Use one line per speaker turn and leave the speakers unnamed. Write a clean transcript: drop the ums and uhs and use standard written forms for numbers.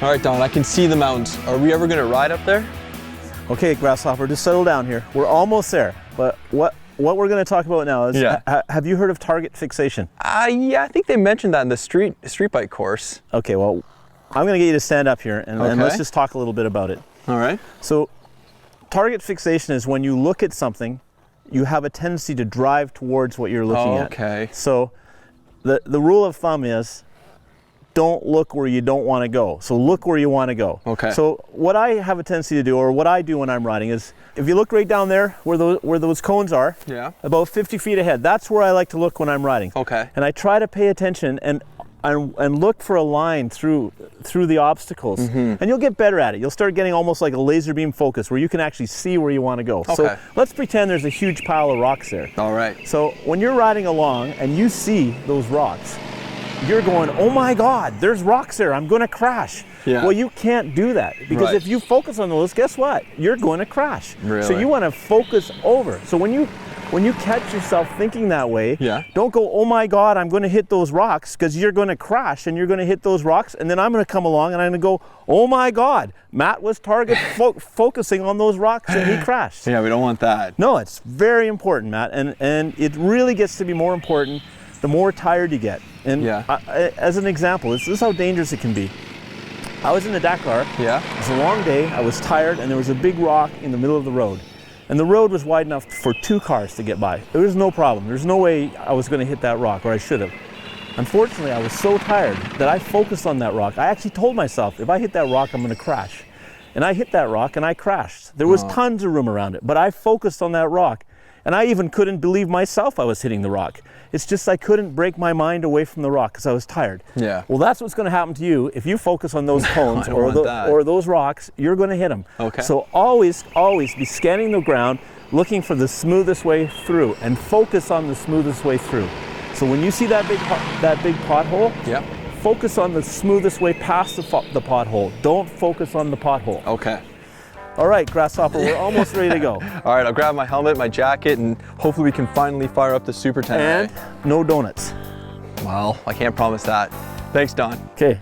All right, Don, I can see the mountains. Are we ever gonna ride up there?
Okay, Grasshopper, just settle down here. We're almost there, but what we're going to talk about now is, have you heard of target fixation?
Yeah, I think they mentioned that in the street bike course.
Okay, well, I'm going to get you to stand up here, and let's just talk a little bit about it.
All right.
So, target fixation is when you look at something, you have a tendency to drive towards what you're looking at.
Okay.
So, the rule of thumb is, don't look where you don't want to go. So look where you want to go.
Okay.
So what I have a tendency to do, or what I do when I'm riding, is if you look right down there where those cones are, about 50 feet ahead, that's where I like to look when I'm riding.
Okay.
And I try to pay attention and look for a line through the obstacles. And you'll get better at it. You'll start getting almost like a laser beam focus where you can actually see where you want to go.
Okay.
So let's pretend there's a huge pile of rocks there.
All right.
So when you're riding along and you see those rocks, you're going, oh my God, there's rocks there, I'm gonna crash.
Yeah.
Well, you can't do that, because if you focus on those, guess what? You're going to crash.
Really?
So you wanna focus over. So when you catch yourself thinking that way, don't go, oh my God, I'm gonna hit those rocks, because you're gonna crash and you're gonna hit those rocks, and then I'm gonna come along and I'm gonna go, oh my God, Matt was focusing on those rocks and he crashed.
Yeah, we don't want that.
No, it's very important, Matt, and it really gets to be more important the more tired you get. And as an example, this is how dangerous it can be. I was in the Dakar.
Yeah.
It was a long day, I was tired, and there was a big rock in the middle of the road. And the road was wide enough for 2 cars to get by. There was no problem. There's no way I was going to hit that rock, or I should have. Unfortunately, I was so tired that I focused on that rock. I actually told myself, if I hit that rock, I'm going to crash. And I hit that rock and I crashed. There was tons of room around it, but I focused on that rock. And I even couldn't believe myself I was hitting the rock. It's just I couldn't break my mind away from the rock because I was tired.
Yeah.
Well, that's what's going to happen to you if you focus on those cones or those rocks. You're going to hit them.
Okay.
So always be scanning the ground, looking for the smoothest way through, and focus on the smoothest way through. So when you see that big pothole, focus on the smoothest way past the pothole. Don't focus on the pothole.
Okay.
All right, Grasshopper, we're almost ready to go.
All right, I'll grab my helmet, my jacket, and hopefully we can finally fire up the Super 10.
And no donuts.
Well, I can't promise that. Thanks, Don.
Okay.